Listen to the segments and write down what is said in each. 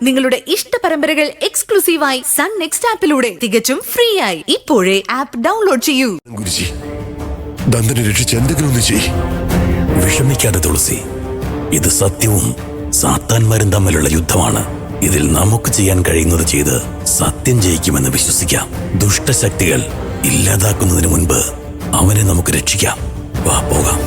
നിങ്ങളുടെ ഇഷ്ട പരമ്പരകൾ എക്സ്ക്ലൂസീവായി സൺ നെക്സ്റ്റ് ആപ്പിലൂടെ തികച്ചും ഫ്രീ ആയി ഇപ്പോഴേ ആപ്പ് ഡൗൺലോഡ് ചെയ്യൂ. ഗുരുജി, ദന്തനെ രക്ഷിച്ച് എന്തെങ്കിലും ഒന്ന് ചെയ്യ്. വിഷമിക്കാതെ തുളസി, ഇത് സത്യവും സാത്താന്മാരും തമ്മിലുള്ള യുദ്ധമാണ്. ഇതിൽ നമുക്ക് ചെയ്യാൻ കഴിയുന്നത് ചെയ്ത് സത്യം ജയിക്കുമെന്ന് വിശ്വസിക്കാം. ദുഷ്ടശക്തികൾ ഇല്ലാതാക്കുന്നതിന് മുൻപ് അവനെ നമുക്ക് രക്ഷിക്കാം. വാ പോകാം.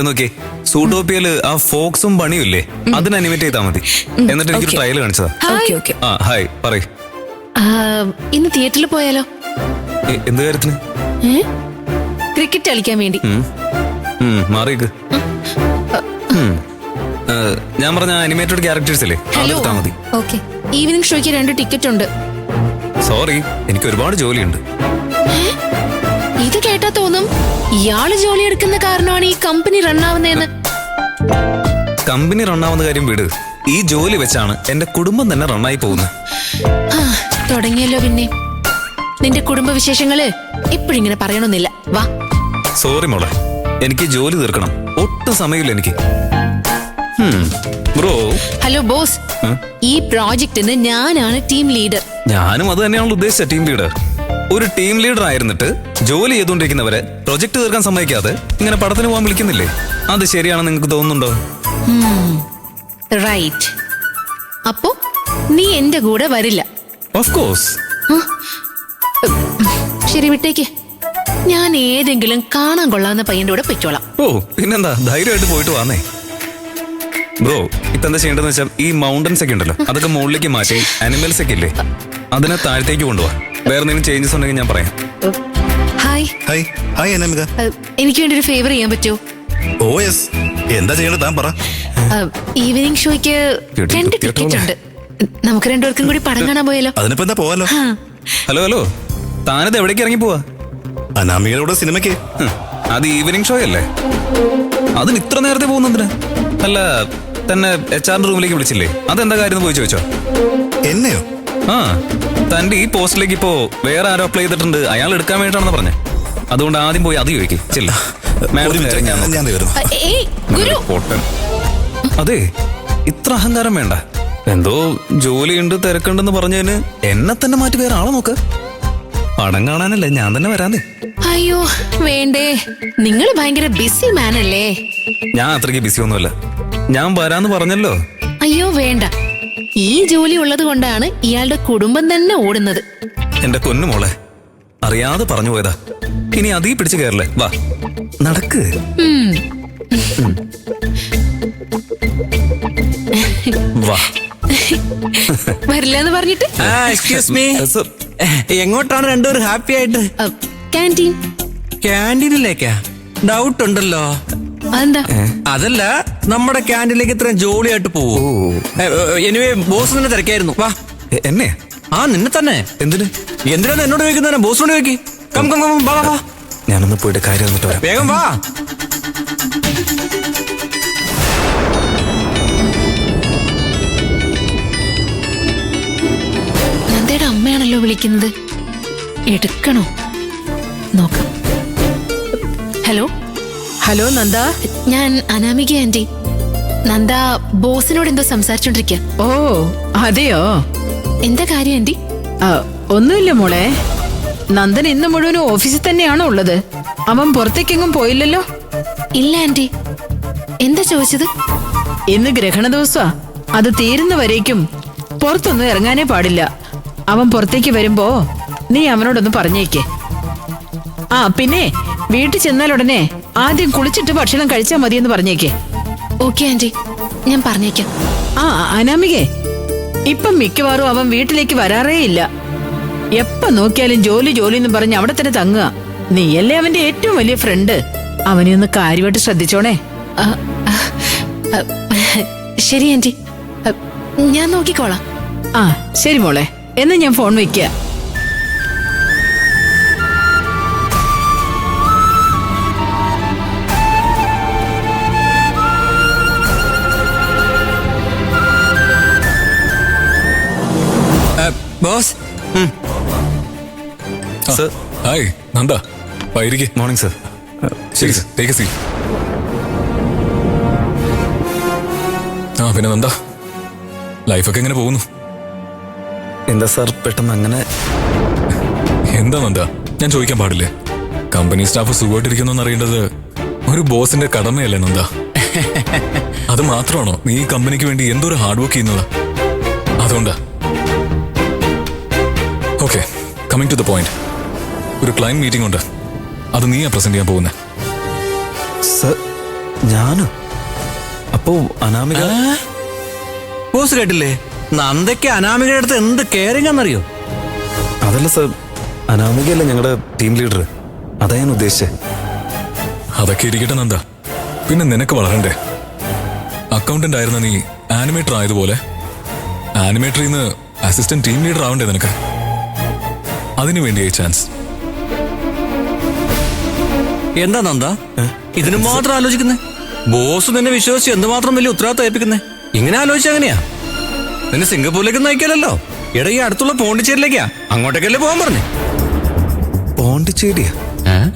നോക്കിയേ, സൂട്ടോപ്പിയയില് ആ ഫോക്സും പണിയും ഇല്ലേ, അതിന് അനിമേറ്റ് ചെയ്താൽ മതി. എന്നിട്ട് എനിക്ക് ട്രയൽ കാണിച്ചതാ. ആ ഹായ് പറയ്. ഇന്ന് തിയേറ്ററിൽ പോയാലോ? എന്ത് കാര്യത്തിന്? ക്രിക്കറ്റ് കളിക്കാൻ വേണ്ടി. മാറിക്ക്. ഞാൻ പറഞ്ഞ അനിമേറ്റഡ് ക്യാരക്ടേഴ്സ് അല്ലേ, അതെടുത്താ മതി. ഈവനിങ് ഷോയ്ക്ക് 2 ടിക്കറ്റ് ഉണ്ട്. സോറി, എനിക്ക് ഒരുപാട് ജോലിയുണ്ട്. ഇത് കേട്ടാ തോന്നും ഇയാള് ജോലി എടുക്കുന്ന കാരണമാണ് ഈ കമ്പനി റണ്ണാവുന്നതെന്ന്. കമ്പനി റണ്ണാവുന്ന കാര്യം വിട്, ഈ ജോലി വെച്ചാണ് എന്റെ കുടുംബം തന്നെ റണ്ണായി പോകുന്നത്. തുടങ്ങിയല്ലോ പിന്നെ. നിന്റെ കുടുംബ വിശേഷങ്ങള് എപ്പോഴിങ്ങനെ പറയണമെന്നില്ല. വാ. സോറി മോളെ, എനിക്ക് ജോലി തീർക്കണം. ഒട്ടും സമയമില്ല എനിക്ക്. ബ്രോ. ഹലോ ബോസ്, ഈ പ്രോജക്റ്റിന് ഞാനാണ് ടീം ലീഡർ. ഞാനും അത് തന്നെയാണല്ലോ ഉദ്ദേശിച്ച, ടീം ലീഡർ. ഒരു ടീം ലീഡർ ആയിരുന്നിട്ട് ജോലി ചെയ്തുകൊണ്ടിരിക്കുന്നവരെ പ്രൊജക്ട് തീർക്കാൻ സമ്മതിക്കാതെ ഇങ്ങനെ പടത്തിന് പോകാൻ വിളിക്കുന്നില്ലേ? അത് ശരിയാണെന്ന് നിങ്ങൾക്ക് തോന്നുന്നുണ്ടോ? റൈറ്റ്. അപ്പോ നീ എന്റെ കൂടെ വരില്ല? Of course. ശരി, വിട്ടേക്ക്. ഞാൻ ഏതെങ്കിലും കാണാൻ കൊള്ളാവുന്ന പയ്യന്റെ കൂടെ പൊയ്ക്കോളാം. ഓ പിന്നെന്താ, ധൈര്യമായിട്ട് പോയിട്ട് വന്നേ. ബ്രോ, ഇപ്പൊ എന്താ ചെയ്യേണ്ടതെന്ന് വെച്ചാൽ ഈ മൗണ്ടൻസ് ഒക്കെ ഉണ്ടല്ലോ, അതൊക്കെ മുകളിലേക്ക് മാറ്റി അനിമൽസ് ഒക്കെ ഇല്ലേ, അതിനെ താഴത്തേക്ക് കൊണ്ടുപോവാ. വേറെ എന്തെങ്കിലും ചേഞ്ചസ് ഉണ്ടെങ്കിൽ ഞാൻ പറയാം. ഹായ്. Hi hi Anamika. എനിക്ക് വേണ്ടി ഒരു ഫേവർ ചെയ്യാൻ പറ്റുമോ? ഓ യെസ്, എന്താ ചെയ്യേണ്ടത് താൻ പറ. ഈവനിങ് ഷോയ്ക്ക് 2 ടിക്കറ്റ് ഉണ്ട്. നമുക്ക് 2 പേർക്കും കൂടി പടം കാണാൻ പോയാലോ? അതിനിപ്പോ എന്താ പോവാലോ. ഹലോ ഹലോ, താനത് എവിടേക്ക് ഇറങ്ങി പോവാ? അനാമികയുടെ സിനിമയ്ക്ക്. അത് ഈവനിങ് ഷോ അല്ലേ, അതിന് ഇത്ര നേരത്തെ പോകുന്നതിന്? അല്ല, തന്നെ HR റൂമിലേക്ക് വിളിച്ചില്ലേ, അതെന്താ കാര്യം പോയി ചോദിച്ചോ? എന്നെയോ? ആ, തന്റെ ഈ പോസ്റ്റിലേക്ക് ഇപ്പോ വേറെ ആരോ അപ്ലൈ ചെയ്തിട്ടുണ്ട്, അയാൾ എടുക്കാൻ വേണ്ടിട്ടാണെന്ന് പറഞ്ഞേ. അതുകൊണ്ട് ആദ്യം പോയി അത് ചോദിക്കേ. അതെ, ഇത്ര അഹങ്കാരം വേണ്ട. എന്തോ ജോലിയുണ്ട് തിരക്കുണ്ടെന്ന് പറഞ്ഞതിന് എന്നെ തന്നെ മാറ്റി വേറെ ആളെ നോക്ക്. പടം കാണാനല്ലേ, ഞാൻ തന്നെ വരാന്നേ. അയ്യോ വേണ്ടേ, നിങ്ങൾ ഭയങ്കര ബിസി മാൻ അല്ലേ. ഞാൻ അത്രയ്ക്ക് ബിസി ഒന്നുമല്ല, ഞാൻ വരാന്ന് പറഞ്ഞല്ലോ. അയ്യോ വേണ്ട, ഈ ജോലി ഉള്ളത് കൊണ്ടാണ് ഇയാളുടെ കുടുംബം തന്നെ ഓടുന്നത്. എന്റെ പൊന്നു മോളെ, അറിയാതെ പറഞ്ഞു പോയതാ. ഇനി അതീ പിടിച്ചു കയറല്ലേ, വാ നടക്ക്. വാ. വരില്ലെന്ന് പറഞ്ഞിട്ട് എക്സ്ക്യൂസ് മീ, എങ്ങോട്ടാണ് രണ്ടുപേരും ഹാപ്പി ആയിട്ട്? ക്യാൻറ്റീൻ. ക്യാൻറ്റീനിലേക്കാ? ഡൗട്ട് ഉണ്ടല്ലോ. അതെന്താ? അതല്ല, നമ്മുടെ ക്യാൻറ്റീനിലേക്ക് ഇത്രയും ജോളിയായിട്ട് പോവോ? എനിവേ ബോസ് തന്നെ തിരക്കായിരുന്നു. വാ. എന്നെ? ആ നിന്നെ തന്നെ. എന്തിനാന്ന് എന്നോട് ചോദിക്കുന്നതിനെ ബോസിനോട് ചോദിക്കി. കം കം കം, വാ വാ. ഞാനൊന്ന് പോയിട്ട് കാര്യം വന്നിട്ട് വരാം. വേഗം വാ. നന്ദയുടെ അമ്മയാണല്ലോ വിളിക്കുന്നത്, എടുക്കണോ? നോക്കാം. ഹലോ. ഹലോ നന്ദ, ഞാൻ അനാമിക ആന്റി. നന്ദ ബോസിനോട് എന്തോ സംസാരിച്ചോണ്ടിരിക്കുക. ഓ അതെയോ? എന്താ കാര്യം ആന്റി? ഒന്നുമില്ല മോളെ, നന്ദൻ ഇന്ന് മുഴുവനും ഓഫീസിൽ തന്നെയാണോ ഉള്ളത്? അവൻ പുറത്തേക്കെങ്ങും പോയില്ലല്ലോ? ഇല്ല ആന്റി. എന്താ ചോദിച്ചത്? ഇന്ന് ഗ്രഹണ ദിവസാ, അത് തീരുന്നവരേക്കും പുറത്തൊന്നും ഇറങ്ങാനേ പാടില്ല. അവൻ പുറത്തേക്ക് വരുമ്പോ നീ അവനോടൊന്ന് പറഞ്ഞേക്കേ. ആ പിന്നെ വീട്ടിൽ ചെന്നാൽ ഉടനെ ആദ്യം കുളിച്ചിട്ട് ഭക്ഷണം കഴിച്ചാൽ മതിയെന്ന് പറഞ്ഞേക്കേ. ഓക്കെ ആന്റി, ഞാൻ പറഞ്ഞേക്കാം. ആ അനാമികേ, ഇപ്പം മിക്കവാറും അവൻ വീട്ടിലേക്ക് വരാറേ ഇല്ല. എപ്പ നോക്കിയാലും ജോലി ജോലി എന്ന് പറഞ്ഞ് അവിടെ തന്നെ തങ്ങുക. നീയല്ലേ അവന്റെ ഏറ്റവും വലിയ ഫ്രണ്ട്, അവനെ ഒന്ന് കാര്യമായിട്ട് ശ്രദ്ധിച്ചോണേ. ശരി ആന്റി, ഞാൻ നോക്കിക്കോളാം. ആ ശരി മോളെ, എന്നാ ഞാൻ ഫോൺ വെക്കുക. ബോസ്, സർ ഹായ് നന്ദ വൈരിക്ക് മോർണിംഗ് സർ. ശരി സർ ടേക്ക് എ സീറ്റ്. ആ പിന്നെ നന്ദ ലൈഫൊക്കെ എങ്ങനെ പോകുന്നു? എന്താ സാർ പെട്ടെന്ന് അങ്ങനെ? എന്താ നന്ദ ഞാൻ ചോദിക്കാൻ പാടില്ലേ? കമ്പനി സ്റ്റാഫ് സുഖമായിട്ടിരിക്കുന്നു അറിയേണ്ടത് ഒരു ബോസിന്റെ കടമയല്ലേ നന്ദ? അത് മാത്രമാണോ നീ ഈ കമ്പനിക്ക് വേണ്ടി എന്തൊരു ഹാർഡ് വർക്ക് ചെയ്യുന്നത്? അതുകൊണ്ടാ. Okay, coming to the point. ഒരു ക്ലയന്റ് മീറ്റിംഗ് ഉണ്ട്, അത് നീയാ പ്രസന്റ് ചെയ്യാൻ പോകുന്നത്. സർ ഞാനോ? അപ്പോ അനാമിക? ബോസ് കേട്ടില്ലേ? നന്ദയ്ക്ക് അനാമികയുടെ അടുത്ത് എന്ത് കെയറിംഗ് ആണെന്നറിയോ? അതല്ല സർ, അനാമികയല്ലേ ഞങ്ങളുടെ ടീം ലീഡർ, അതാ ഞാൻ ഉദ്ദേശിച്ചേ. അതൊക്കെ ഇരിക്കട്ടെ നന്ദ, പിന്നെ നിനക്ക് വളരണ്ടേ? അക്കൗണ്ടന്റ് ആയിരുന്ന നീ ആനിമേറ്റർ ആയതുപോലെ ആനിമേറ്ററിൽ നിന്ന് അസിസ്റ്റന്റ് ടീം ലീഡർ ആവണ്ടേ നിനക്ക്? അതിനു വേണ്ടിയായി ചാൻസ്. എന്താ നന്ദ ഇതിന് മാത്രം ആലോചിക്കുന്നേ? ബോസ് നിന്നെ വിശ്വസിച്ച് എന്തുമാത്രം വലിയ ഉത്തരവാദിത്തം ഏൽപ്പിക്കുന്നേ? ഇങ്ങനെ ആലോചിച്ച എങ്ങനെയാ? നിന്നെ സിംഗപ്പൂരിലേക്ക് നയിക്കാനല്ലോ, എടാ ഈ അടുത്തുള്ള പോണ്ടിച്ചേരിയിലേക്കാ, അങ്ങോട്ടേക്കല്ലേ പോകാൻ പറഞ്ഞു. പോണ്ടിച്ചേരിയാ?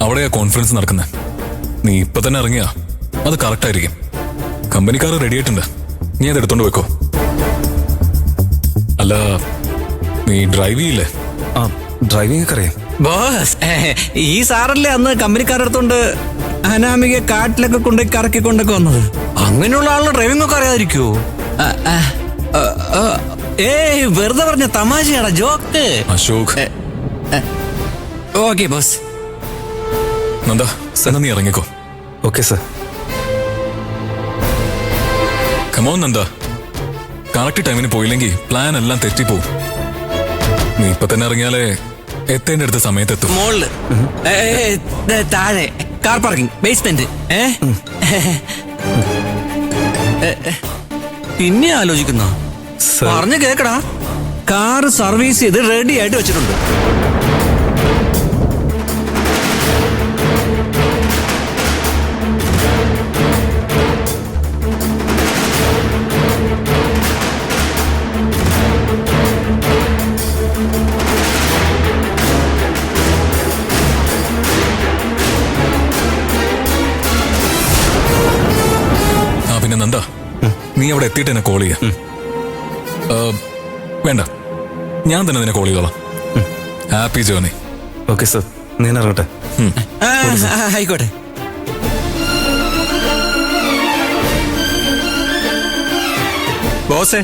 അവിടെയാ കോൺഫറൻസ് നടക്കുന്നത്. നീ ഇപ്പൊ തന്നെ ഇറങ്ങിയാ അത് കറക്റ്റ് ആയിരിക്കും. കമ്പനിക്കാർ റെഡി ആയിട്ടുണ്ട്, നീ അത് എടുത്തോണ്ട് വെക്കോ. അല്ല നീ ഡ്രൈവ് ചെയ്യില്ലേ? ആ, ഡ്രൈവിംഗ് ഒക്കെ അറിയാം. ബോസ് ഈ സാറല്ലേ അന്ന് കമ്പനിക്കാരുടെ അടുത്തോണ്ട് അനാമിക കാട്ടിലൊക്കെ കൊണ്ട് കറക്കിക്കൊണ്ടൊക്കെ വന്നത്? അങ്ങനെയുള്ള ആളുടെ ഡ്രൈവിംഗ് ഒക്കെ അറിയാതിരിക്കുവോ? ഏയ് വെറുതെ പറഞ്ഞ തമാശയാടാ, joke. Ashok. Okay boss. Nanda എന്നാ നീ ഇറങ്ങിക്കോ. Okay sir. Come on Nanda, correct ടൈമിന് പോയില്ലെങ്കിൽ പ്ലാൻ എല്ലാം തെറ്റിപ്പോവും. നീ ഇപ്പൊ തന്നെ ഇറങ്ങിയാലേ എത്തേണ്ട അടുത്ത സമയത്തെത്തും. മോളില് താഴെ കാർ പാർക്കിംഗ് ബേസ്മെന്റ്. പിന്നെ ആലോചിക്കുന്ന പറഞ്ഞു കേക്കടാ, കാർ സർവീസ് ചെയ്ത് റെഡി ആയിട്ട് വെച്ചിട്ടുണ്ട്. പിന്നെ നന്ദ നീ അവിടെ എത്തിയിട്ട് എന്നെ കോൾ ചെയ്യാം. വേണ്ട, ഞാൻ തന്നെ നിന്നെ കോൾ ചെയ്തോളാം. Happy journey. ഓക്കെ സർ, ഞാൻ ഇറങ്ങട്ടെ. ആയിക്കോട്ടെ. ബോസേ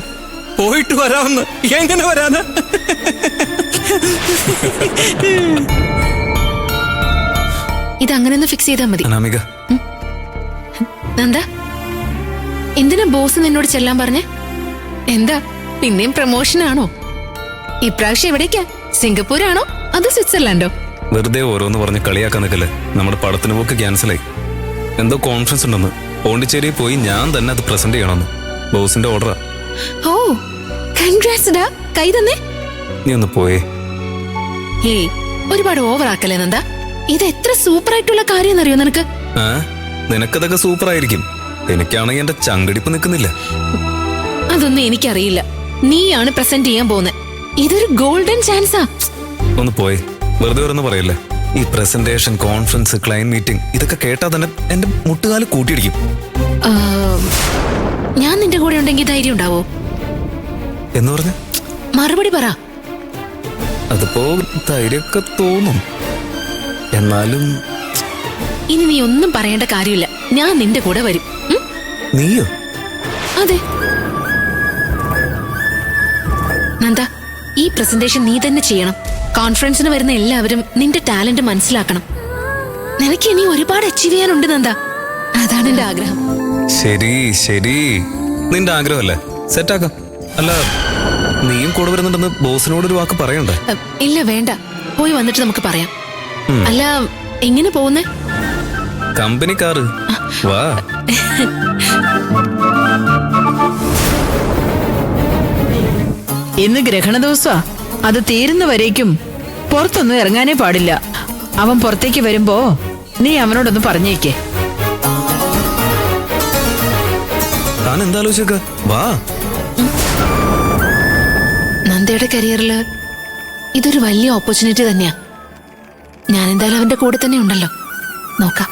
പോയിട്ട് വരാമെന്ന്. എങ്ങനെ വരാന്? ഇതങ്ങനെ ഒന്ന് ഫിക്സ് ചെയ്താൽ മതി. അനാമിക, നന്ദ എന്തിനാ ബോസ് നിന്നോട് ചെല്ലാൻ പറഞ്ഞേ? എന്താ പിന്നെയും പ്രമോഷൻ ആണോ? ഇപ്രാവശ്യം എവിടേക്കാ? സിംഗപ്പൂരാണോ അതോ സ്വിറ്റ്സർലാൻഡോ? വെറുതെ ഓരോന്ന് പറഞ്ഞ് കളിയാക്കാൻ നിൽക്കല്ലേ. നമ്മുടെ പടത്തിന് പോക്ക് ക്യാൻസലായി. എന്തോ കോൺഫറൻസ് ഉണ്ടെന്ന് പോണ്ടിച്ചേരി പോയി ഞാൻ തന്നെ അത് പ്രസന്റ് ചെയ്യണമെന്ന് ബോസിന്റെ ഓർഡറാ. ഓ കൺഗ്രാറ്റ്സ് ഡാ, കൈ തന്നെ. നീ ഒന്ന് പോയേ. ഏയ് ഒരുപാട് ഓവർ ആക്കല്ലേ നന്ദ. ഇത് എത്ര സൂപ്പർ ആയിട്ടുള്ള കാര്യം എന്നറിയോ നിനക്ക്? നിനക്കതൊക്കെ സൂപ്പർ ആയിരിക്കും, എനിക്കാണെങ്കിൽ എന്റെ ചങ്കടിപ്പ് നിൽക്കുന്നില്ല. അതൊന്നും എനിക്കറിയില്ല, നീയാണ് പ്രസന്റ് ചെയ്യാൻ പോകുന്നത്. ഇതൊരു ഗോൾഡൻ ചാൻസാ. ഒന്ന് പോയേ, വെറുതെ ഓരോന്ന് പറയല്ലേ. ഈ പ്രസന്റേഷൻ, കോൺഫറൻസ്, ക്ലയന്റ് മീറ്റിംഗ് ഇതൊക്കെ കേട്ടാ തന്നെ എന്റെ മുട്ടുകാല് കൂട്ടിയിടിക്കും. ഞാൻ നിന്റെ കൂടെ ഉണ്ടെങ്കിൽ ധൈര്യം ഉണ്ടാവോ എന്ന് പറഞ്ഞ മറുപടി പറ. അതിപ്പോ ധൈര്യമൊക്കെ തോന്നും, എന്നാലും. ഇനി നീ ഒന്നും പറയേണ്ട കാര്യമില്ല, ഞാൻ നിന്റെ കൂടെ വരും. നീയോ? അതെ നന്ദ, ഈ പ്രസന്റേഷൻ നീ തന്നെ ചെയ്യണം. കോൺഫറൻസിന് വരുന്ന എല്ലാവരും നിന്റെ ടാലന്റ് മനസ്സിലാക്കണം. നിനക്ക് ഇനി ഒരുപാട് അച്ചീവ് ചെയ്യാനുണ്ട് നന്ദ, അതാണ് എന്റെ ആഗ്രഹം. ശരി ശരി, നിന്റെ ആഗ്രഹമല്ലേ, സെറ്റാക്കാം. അല്ല നീയും കൂടെ വരുന്നുണ്ടെന്ന് ബോസിനോടൊരു വാക്ക് പറയണ്ടേ? ഇല്ല വേണ്ട, പോയി വന്നിട്ട് നമുക്ക് പറയാം. അല്ല എങ്ങനെ പോകുന്നേ? കമ്പനിക്കാറ് വാ. ഇന്ന് ഗ്രഹണ ദിവസാ, അത് തീരുന്നവരേക്കും പുറത്തൊന്നും ഇറങ്ങാനേ പാടില്ല. അവൻ പുറത്തേക്ക് വരുമ്പോ നീ അവനോടൊന്ന് പറഞ്ഞേക്കേ. താൻ എന്താ ആലോചിക്ക? വാ. നന്ദയുടെ കരിയറിൽ ഇതൊരു വലിയ ഓപ്പർച്യൂണിറ്റി തന്നെയാ. ഞാൻ എന്തായാലും അവന്റെ കൂടെ തന്നെ ഉണ്ടല്ലോ, നോക്കാം.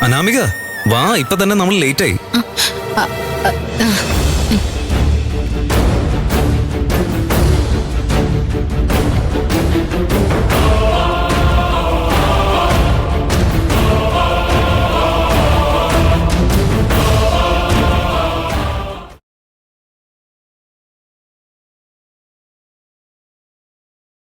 അനാമിക വാ, ഇപ്പൊ തന്നെ നമ്മൾ ലേറ്റ് ആയി. ആ, ആ, ആ.